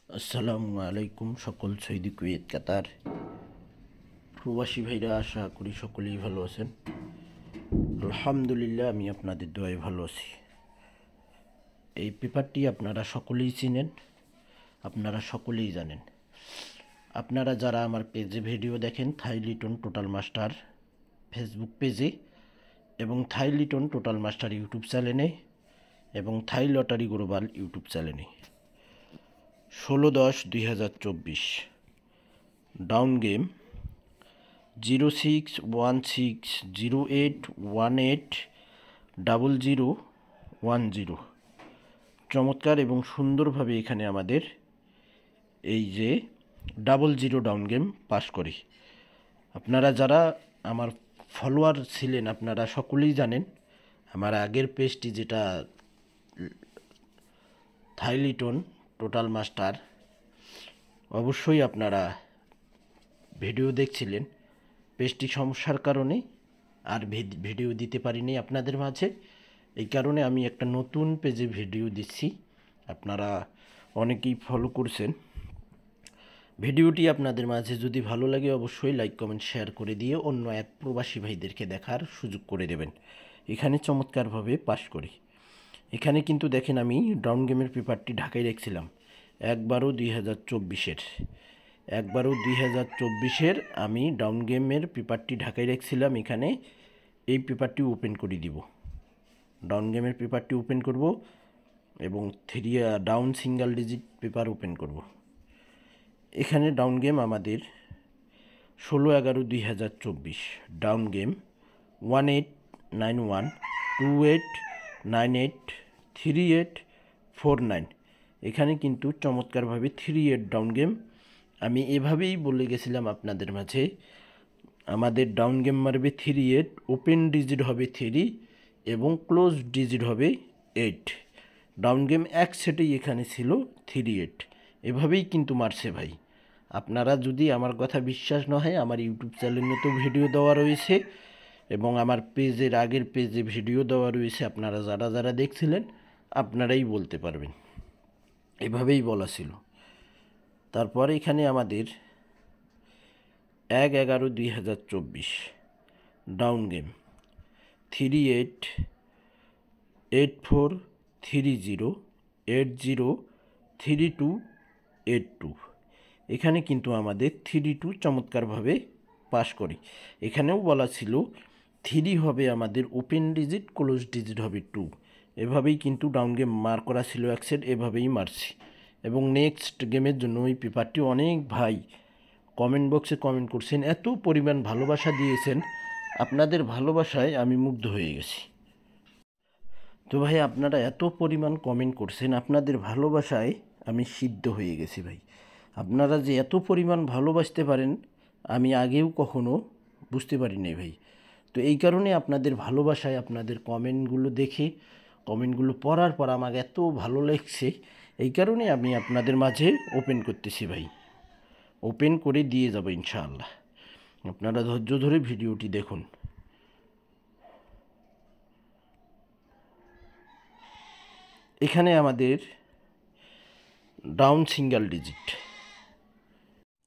আসসালামু আলাইকুম সকল সৌদি কুয়েত কাতার প্রবাসী ভাইরা, আশা করি সকলেই ভালো আছেন। আলহামদুলিল্লাহ, আমি আপনাদের দোয়ায় ভালো আছি। এই পেপারটি আপনারা সকলেই চিনেন, আপনারা সকলেই জানেন। আপনারা যারা আমার পেজে ভিডিও দেখেন, থাই লিটন টোটাল মাস্টার ফেসবুক পেজে এবং থাই লিটন টোটাল মাস্টার ইউটিউব চ্যানেলে এবং থাই লটারি গ্লোবাল ইউটিউব চ্যানেলে 16/10/2024 ডাউন গেম 061608180010 চমৎকার এবং সুন্দরভাবে এখানে আমাদের এই যে 00 ডাউন গেম পাস করি। আপনারা যারা আমার ফলোয়ার ছিলেন আপনারা সকলেই জানেন, আমার আগের পেজটি যেটা থাই লিটন টোটাল মাস্টার, অবশ্যই আপনারা ভিডিও দেখছিলেন। পেজটি সমস্যার কারণে আর ভিডিও দিতে পারিনি আপনাদের মাঝে। এই কারণে আমি একটা নতুন পেজে ভিডিও দিচ্ছি, আপনারা অনেকেই ফলো করছেন। ভিডিওটি আপনাদের মাঝে যদি ভালো লাগে অবশ্যই লাইক কমেন্ট শেয়ার করে দিয়ে অন্য এক প্রবাসী ভাইদেরকে দেখার সুযোগ করে দেবেন। এখানে চমৎকারভাবে পাস করি। এখানে কিন্তু দেখেন আমি ডাউন গেমের পেপারটি ঢাকায় রেখেছিলাম 1/12/2024 1/12/2024 আমি ডাউন গেমের পেপারটি ঢাকায় রেখেছিলাম। এখানে এই পেপারটি ওপেন করে দিব, ডাউন গেমের পেপারটি ওপেন করব এবং down single digit paper open করব। এখানে ডাউন গেম আমাদের 16/11/2024 ডাউন গেম 189128983849। এখানে কিন্তু চমৎকারভাবে 38 ডাউন গেম। আমি এভাবেই বলে গেছিলাম আপনাদের মাঝে, আমাদের ডাউন গেম মারবে 38, ওপেন ডিজিট হবে 3 এবং ক্লোজ ডিজিট হবে 8। ডাউন গেম এক সেটেই এখানে ছিল 38। এভাবেই কিন্তু মারছে ভাই। আপনারা যদি আমার কথা বিশ্বাস না হয়, আমার ইউটিউব চ্যানেলে তো ভিডিও দেওয়া রয়েছে এবং আমার পেজের আগের পেজে ভিডিও দেওয়া রয়েছে। আপনারা যারা যারা দেখছিলেন আপনারাই বলতে পারবেন, এভাবেই বলা ছিল। তারপর এখানে আমাদের 1/11/2024 ডাউন গেম 388430803282। এখানে কিন্তু আমাদের 32 চমৎকারভাবে পাস করি। এখানেও বলা ছিল 3 হবে আমাদের ওপেন ডিজিট, ক্লোজ ডিজিট হবে 2। এভাবেই কিন্তু ডাউন গেম মার করা ছিল এক সেট, এভাবেই মারছি। এবং নেক্সট গেমের জন্য ওই পেপারটি অনেক ভাই কমেন্ট বক্সে কমেন্ট করছেন, এত পরিমাণ ভালোবাসা দিয়েছেন, আপনাদের ভালোবাসায় আমি মুগ্ধ হয়ে গেছি। তো ভাই আপনারা এত পরিমাণ কমেন্ট করছেন, আপনাদের ভালোবাসায় আমি সিদ্ধ হয়ে গেছি ভাই। আপনারা যে এত পরিমাণ ভালোবাসতে পারেন আমি আগেও কখনো বুঝতে পারি নাই ভাই। তো এই কারণে আপনাদের ভালোবাসায়, আপনাদের কমেন্টগুলো দেখে, কমেন্টগুলো পড়ার পর আমাকে এত ভালো লাগছে, এই কারণে আমি আপনাদের মাঝে ওপেন করতেছি ভাই। ওপেন করে দিয়ে যাব ইনশাআল্লাহ। আপনারা ধৈর্য ধরে ভিডিওটি দেখুন। এখানে আমাদের ডাউন সিঙ্গেল ডিজিট,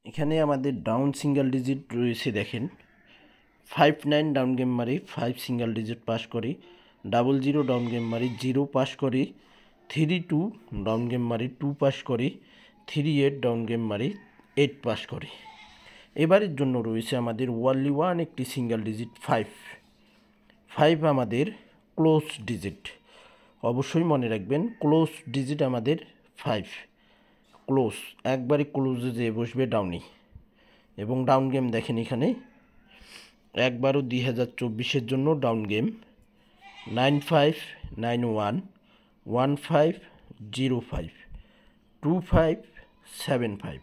এখানে আমাদের ডাউন সিঙ্গেল ডিজিট রয়েছে দেখেন। 59 ডাউন গেম মারি 5 সিঙ্গেল ডিজিট পাস করি, 00 ডাউন গেম মারি 0 পাস করি, 32 ডাউন গেম মারি 2 পাস করি, 38 ডাউন গেম মারি 8 পাস করি। এবারের জন্য রয়েছে আমাদের ওয়ানলি ওয়ান একটি সিঙ্গেল ডিজিট 5 আমাদের ক্লোজ ডিজিট। অবশ্যই মনে রাখবেন ক্লোজ ডিজিট আমাদের 5 ক্লোজ, একবারে ক্লোজে যেয়ে বসবে ডাউনি। এবং ডাউন গেম দেখেন এখানে 1/12/2024 জন্য ডাউন গেম 959115052575।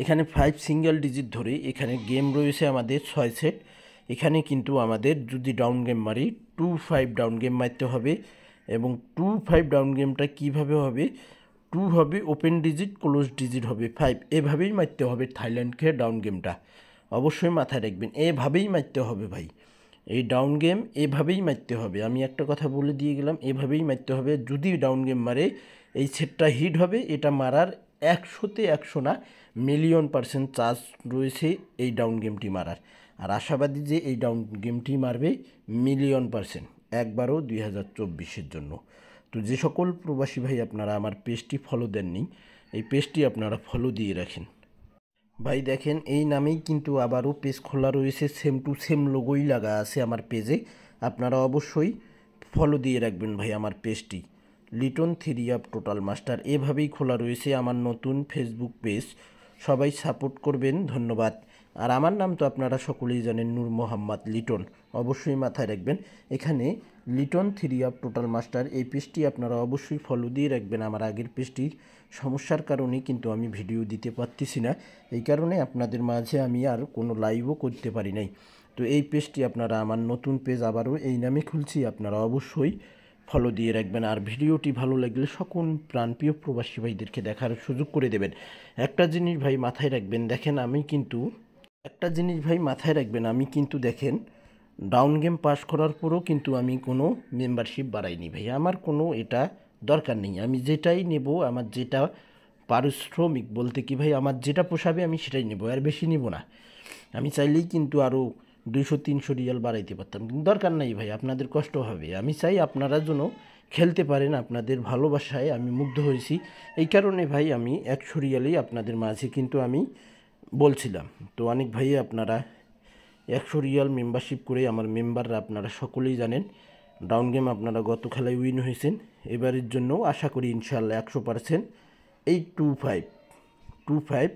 এখানে 5 সিঙ্গেল ডিজিট ধরে এখানে গেম রয়েছে আমাদের 6 সেট। এখানে কিন্তু আমাদের যদি ডাউন গেম মারি 25 ডাউন গেম মারতে হবে। এবং 25 ডাউন গেমটা কীভাবে হবে, 2 হবে ওপেন ডিজিট, ক্লোজ ডিজিট হবে 5, এভাবেই মারতে হবে থাইল্যান্ডকে ডাউন গেমটা। অবশ্যই মাথায় রাখবেন, এভাবেই মারতে হবে ভাই। এই ডাউন গেম এভাবেই মারতে হবে। আমি একটা কথা বলে দিয়ে গেলাম, এভাবেই মারতে হবে। যদি ডাউন গেম মারে এই সেটটা হিট হবে, এটা মারার 100-তে 100 না, মিলিয়ন% চান্স রয়েছে এই ডাউন গেমটি মারার। আর আশাবাদী যে এই ডাউন গেমটি মারবে মিলিয়ন%, একবারও 2024-এর জন্য। তো যে সকল প্রবাসী ভাই আপনারা আমার পেজটি ফলো দেননি, এই পেজটি আপনারা ফলো দিয়ে রাখেন। ভাই দেখেন, এই নামেই কিন্তু আবারও পেজ খোলা রয়েছে, সেম টু সেম লোগোই লাগা আছে আমার পেজে। আপনারা অবশ্যই ফলো দিয়ে রাখবেন ভাই আমার পেজটি, লিটন 3 আপ টোটাল মাস্টার। এভাবেই খোলা রয়েছে আমার নতুন ফেসবুক পেজ। সবাই সাপোর্ট করবেন, ধন্যবাদ। আর আমার নাম তো আপনারা সকলেই জানেন, নূর মোহাম্মদ লিটন। অবশ্যই মাথায় রাখবেন, এখানে লিটন 3 আপ টোটাল মাস্টার এই পেজটি আপনারা অবশ্যই ফলো দিয়ে রাখবেন। আমার আগের পেজটির সমস্যার কারণে কিন্তু আমি ভিডিও দিতে পারতেছি না, এই কারণে আপনাদের মাঝে আমি আর কোনো লাইভও করতে পারি নাই। তো এই পেজটি আপনারা, আমার নতুন পেজ আবারও এই নামে খুলছি, আপনারা অবশ্যই ফলো দিয়ে রাখবেন। আর ভিডিওটি ভালো লাগলে সকল প্রাণপ্রিয় প্রবাসী ভাইদেরকে দেখার সুযোগ করে দেবেন। একটা জিনিস ভাই মাথায় রাখবেন, দেখেন আমি কিন্তু দেখেন ডাউন গেম পাস করার পরও কিন্তু আমি কোনো মেম্বারশিপ বাড়াইনি ভাই। আমার কোনো এটা দরকার নেই। আমি যেটাই নেব, আমার যেটা পারিশ্রমিক বলতে কি ভাই, আমার যেটা পোষাবে আমি সেটাই নেব, আর বেশি নেব না। আমি চাইলেই কিন্তু আরও 200-300 রিয়াল বাড়াইতে পারতাম, কিন্তু দরকার নাই ভাই, আপনাদের কষ্ট হবে। আমি চাই আপনারা যেন খেলতে পারেন, আপনাদের ভালোবাসায় আমি মুগ্ধ হয়েছি। এই কারণে ভাই আমি 100 রিয়ালেই আপনাদের মাঝে কিন্তু আমি বলছিলাম। তো অনেক ভাই আপনারা 100 রিয়াল মেম্বারশিপ করে আমার মেম্বাররা আপনারা সকলেই জানেন, ডাউন গেম আপনারা গত খেলায় উইন হয়েছেন। এবারের জন্যও আশা করি ইনশাআল্লাহ 100%। এই 2-5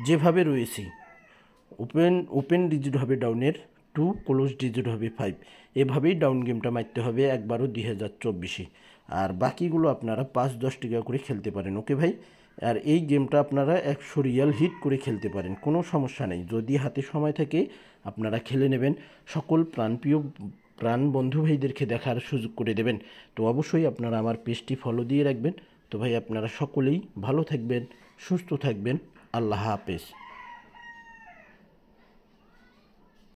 যেভাবে রয়েছে, ওপেন ডিজিট হবে ডাউনের 2, ক্লোজ ডিজিট হবে 5, এভাবেই ডাউন গেমটা মারতে হবে একবারও 2024-এ। আর বাকিগুলো আপনারা 5-10 টাকা করে খেলতে পারেন, ওকে ভাই। আর এই গেমটা আপনারা 100 রিয়াল হিট করে খেলতে পারেন, কোনো সমস্যা নেই। যদি হাতে সময় থাকে আপনারা খেলে নেবেন, সকল প্রাণ বন্ধু ভাইদেরকে দেখার সুযোগ করে দেবেন। তো অবশ্যই আপনারা আমার পেজটি ফলো দিয়ে রাখবেন। তো ভাই আপনারা সকলেই ভালো থাকবেন, সুস্থ থাকবেন, আল্লাহ হাফেজ।